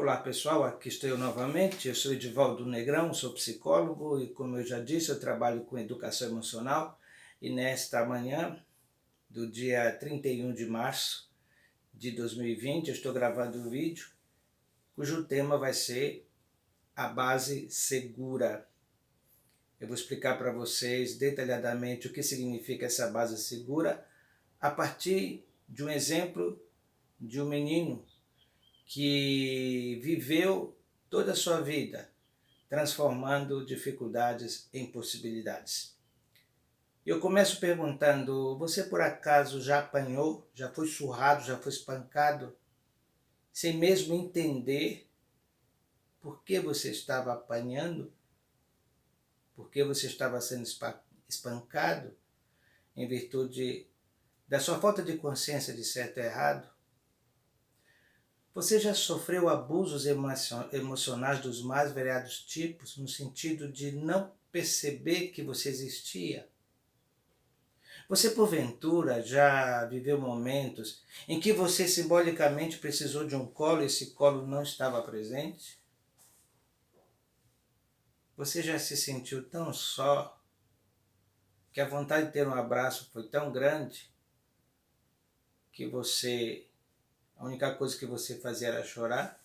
Olá pessoal, aqui estou eu novamente, eu sou Edivaldo Negrão, sou psicólogo e como eu já disse, eu trabalho com educação emocional e nesta manhã do dia 31 de março de 2020 eu estou gravando um vídeo cujo tema vai ser a base segura. Eu vou explicar para vocês detalhadamente o que significa essa base segura a partir de um exemplo de um menino que viveu toda a sua vida transformando dificuldades em possibilidades. Eu começo perguntando, você por acaso já apanhou, já foi surrado, já foi espancado, sem mesmo entender por que você estava apanhando, por que você estava sendo espancado, em virtude da sua falta de consciência de certo e errado? Você já sofreu abusos emocionais dos mais variados tipos, no sentido de não perceber que você existia? Você, porventura, já viveu momentos em que você simbolicamente precisou de um colo e esse colo não estava presente? Você já se sentiu tão só que a vontade de ter um abraço foi tão grande que a única coisa que você fazia era chorar?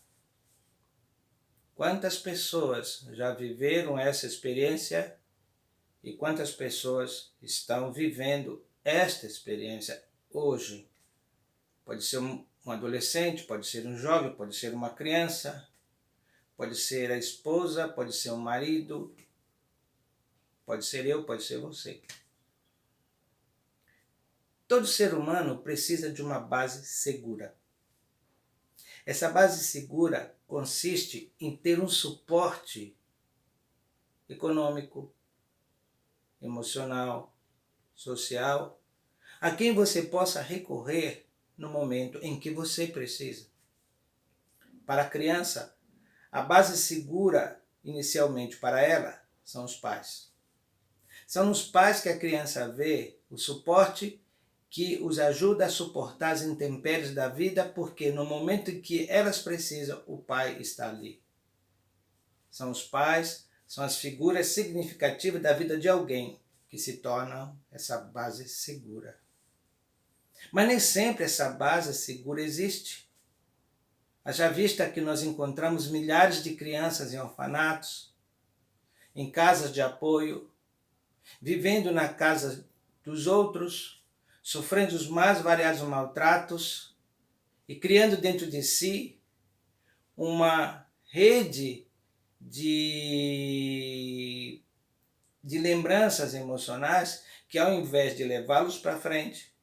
Quantas pessoas já viveram essa experiência e quantas pessoas estão vivendo esta experiência hoje? Pode ser um adolescente, pode ser um jovem, pode ser uma criança, pode ser a esposa, pode ser um marido, pode ser eu, pode ser você. Todo ser humano precisa de uma base segura. Essa base segura consiste em ter um suporte econômico, emocional, social, a quem você possa recorrer no momento em que você precisa. Para a criança, a base segura inicialmente para ela são os pais. São nos pais que a criança vê o suporte que os ajuda a suportar as intempéries da vida, porque no momento em que elas precisam, o pai está ali. São os pais, são as figuras significativas da vida de alguém que se tornam essa base segura. Mas nem sempre essa base segura existe. Haja vista que nós encontramos milhares de crianças em orfanatos, em casas de apoio, vivendo na casa dos outros, sofrendo os mais variados maltratos e criando dentro de si uma rede de lembranças emocionais que, ao invés de levá-los para frente,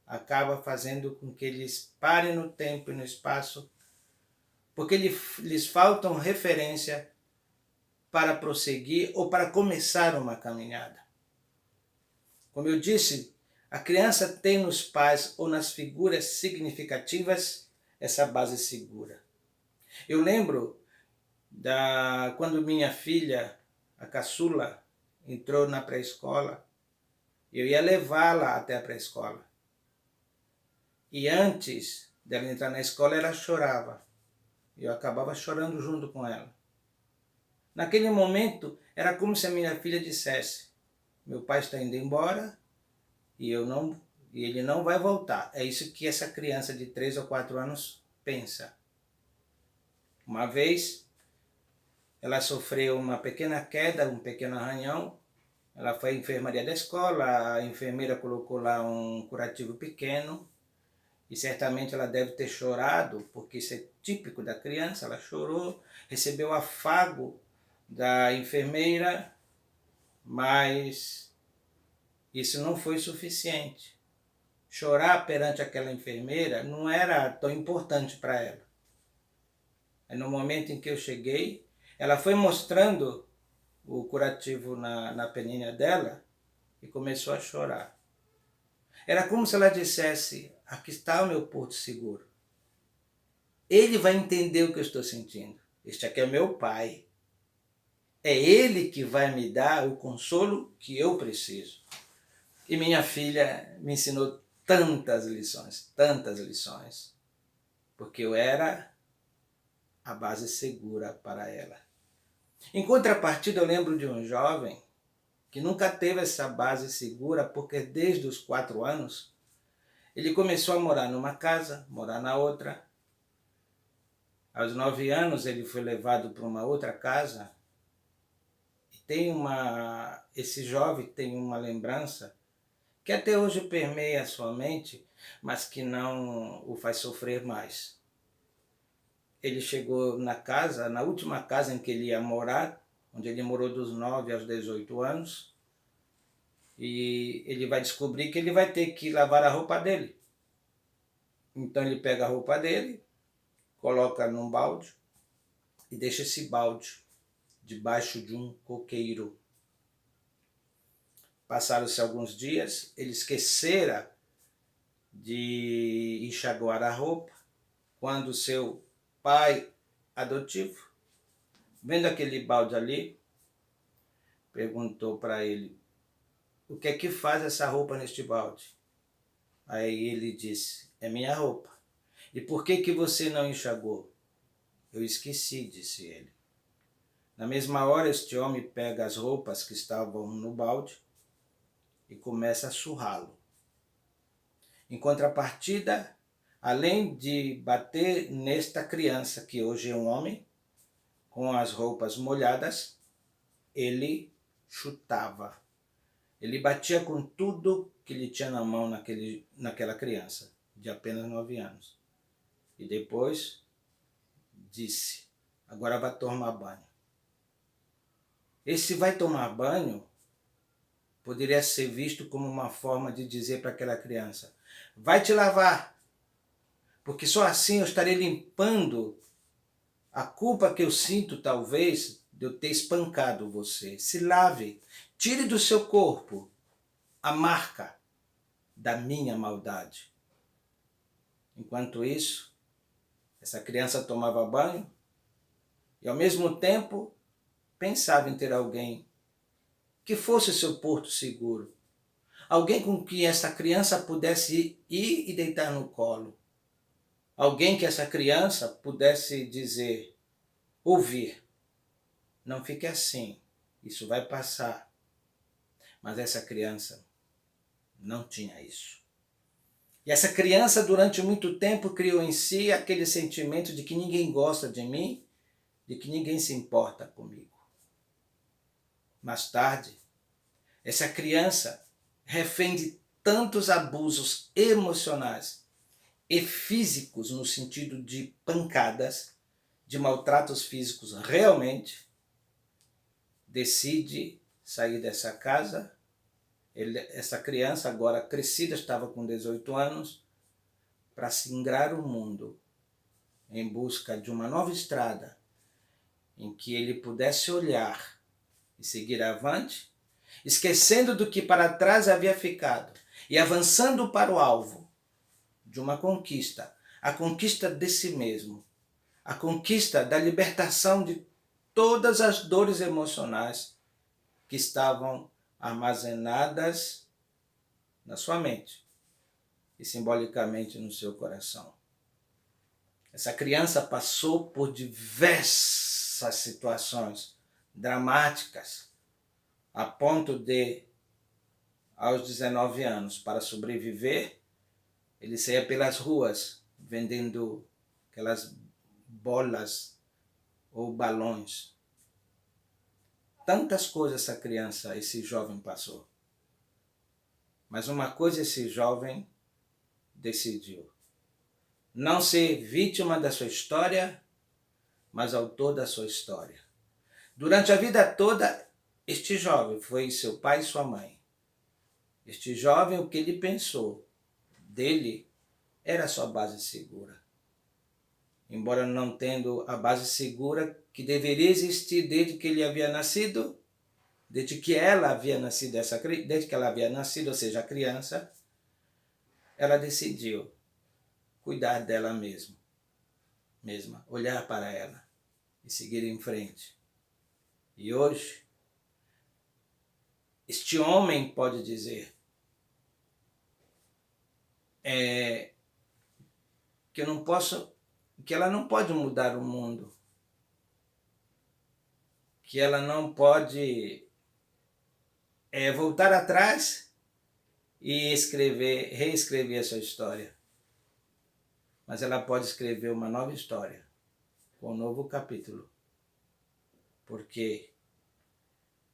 acaba fazendo com que eles parem no tempo e no espaço, porque lhes faltam referência para prosseguir ou para começar uma caminhada. Como eu disse, a criança tem nos pais ou nas figuras significativas essa base segura. Eu lembro quando minha filha, a caçula, entrou na pré-escola, eu ia levá-la até a pré-escola. E antes dela entrar na escola, ela chorava. Eu acabava chorando junto com ela. Naquele momento, era como se a minha filha dissesse: meu pai está indo embora e ele não vai voltar. É isso que essa criança de 3 ou 4 anos pensa. Uma vez, ela sofreu uma pequena queda, um pequeno arranhão. Ela foi à enfermaria da escola, a enfermeira colocou lá um curativo pequeno e certamente ela deve ter chorado, porque isso é típico da criança. Ela chorou, recebeu afago da enfermeira, mas isso não foi suficiente. Chorar perante aquela enfermeira não era tão importante para ela. No momento em que eu cheguei, ela foi mostrando o curativo na peninha dela e começou a chorar. Era como se ela dissesse: aqui está o meu porto seguro. Ele vai entender o que eu estou sentindo. Este aqui é meu pai. É ele que vai me dar o consolo que eu preciso. E minha filha me ensinou tantas lições, porque eu era a base segura para ela. Em contrapartida, eu lembro de um jovem que nunca teve essa base segura, porque desde os 4 anos ele começou a morar numa casa, morar na outra. Aos 9 anos ele foi levado para uma outra casa. Esse jovem tem uma lembrança que até hoje permeia a sua mente, mas que não o faz sofrer mais. Ele chegou na última casa em que ele ia morar, onde ele morou dos 9 aos 18 anos, e ele vai descobrir que ele vai ter que lavar a roupa dele. Então ele pega a roupa dele, coloca num balde e deixa esse balde debaixo de um coqueiro. Passaram-se alguns dias, ele esquecera de enxaguar a roupa, quando seu pai adotivo, vendo aquele balde ali, perguntou para ele: o que é que faz essa roupa neste balde? Aí ele disse: é minha roupa. E por que você não enxagou? Eu esqueci, disse ele. Na mesma hora, este homem pega as roupas que estavam no balde e começa a surrá-lo. Em contrapartida, além de bater nesta criança, que hoje é um homem, com as roupas molhadas, ele chutava. Ele batia com tudo que ele tinha na mão naquela criança, de apenas 9 anos. E depois disse: agora vai tomar banho. Esse vai tomar banho poderia ser visto como uma forma de dizer para aquela criança: vai te lavar, porque só assim eu estarei limpando a culpa que eu sinto, talvez, de eu ter espancado você. Se lave, tire do seu corpo a marca da minha maldade. Enquanto isso, essa criança tomava banho e, ao mesmo tempo, pensava em ter alguém que fosse seu porto seguro. Alguém com quem essa criança pudesse ir e deitar no colo. Alguém que essa criança pudesse dizer, ouvir: não fique assim, isso vai passar. Mas essa criança não tinha isso. E essa criança, durante muito tempo, criou em si aquele sentimento de que ninguém gosta de mim, de que ninguém se importa comigo. Mais tarde, essa criança, refém de tantos abusos emocionais e físicos, no sentido de pancadas, de maltratos físicos realmente, decide sair dessa casa. Essa criança, agora crescida, estava com 18 anos, para singrar o mundo em busca de uma nova estrada em que ele pudesse olhar e seguir avante, esquecendo do que para trás havia ficado e avançando para o alvo de uma conquista, a conquista de si mesmo, a conquista da libertação de todas as dores emocionais que estavam armazenadas na sua mente e simbolicamente no seu coração. Essa criança passou por diversas situações dramáticas, a ponto de, aos 19 anos, para sobreviver, ele saía pelas ruas vendendo aquelas bolas ou balões. Tantas coisas essa criança, esse jovem passou. Mas uma coisa esse jovem decidiu: não ser vítima da sua história, mas autor da sua história. Durante a vida toda, este jovem foi seu pai e sua mãe. Este jovem, o que ele pensou dele era a sua base segura. Embora não tendo a base segura que deveria existir desde que ele havia nascido, desde que ela havia nascido, ou seja, a criança, ela decidiu cuidar dela mesma, olhar para ela e seguir em frente. E hoje, este homem pode dizer que eu não posso que ela não pode mudar o mundo, que ela não pode voltar atrás e reescrever a sua história. Mas ela pode escrever uma nova história, com um novo capítulo. Porque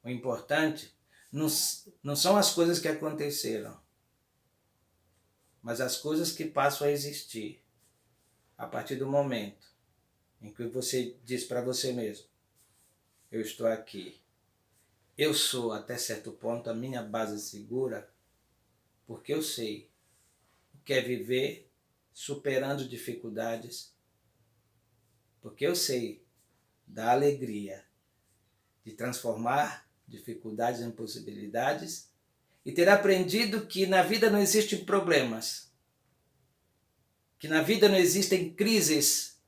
o importante não são as coisas que aconteceram, mas as coisas que passam a existir a partir do momento em que você diz para você mesmo: eu estou aqui. Eu sou, até certo ponto, a minha base segura, porque eu sei o que é viver superando dificuldades, porque eu sei da alegria de transformar dificuldades em possibilidades e ter aprendido que na vida não existem problemas, que na vida não existem crises.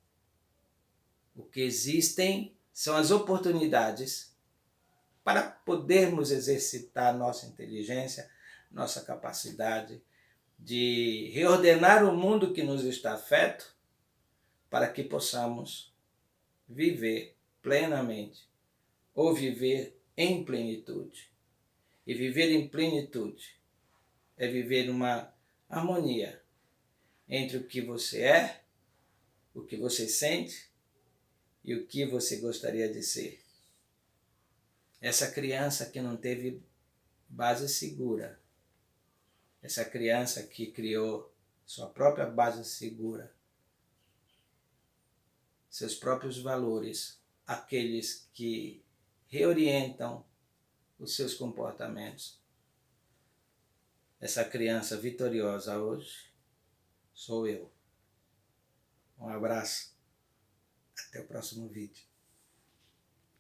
O que existem são as oportunidades para podermos exercitar nossa inteligência, nossa capacidade de reordenar o mundo que nos está afeto, para que possamos viver plenamente ou viver em plenitude. E viver em plenitude é viver uma harmonia entre o que você é, o que você sente e o que você gostaria de ser. Essa criança que não teve base segura, essa criança que criou sua própria base segura, seus próprios valores, aqueles que reorientam os seus comportamentos. Essa criança vitoriosa hoje sou eu. Um abraço. Até o próximo vídeo.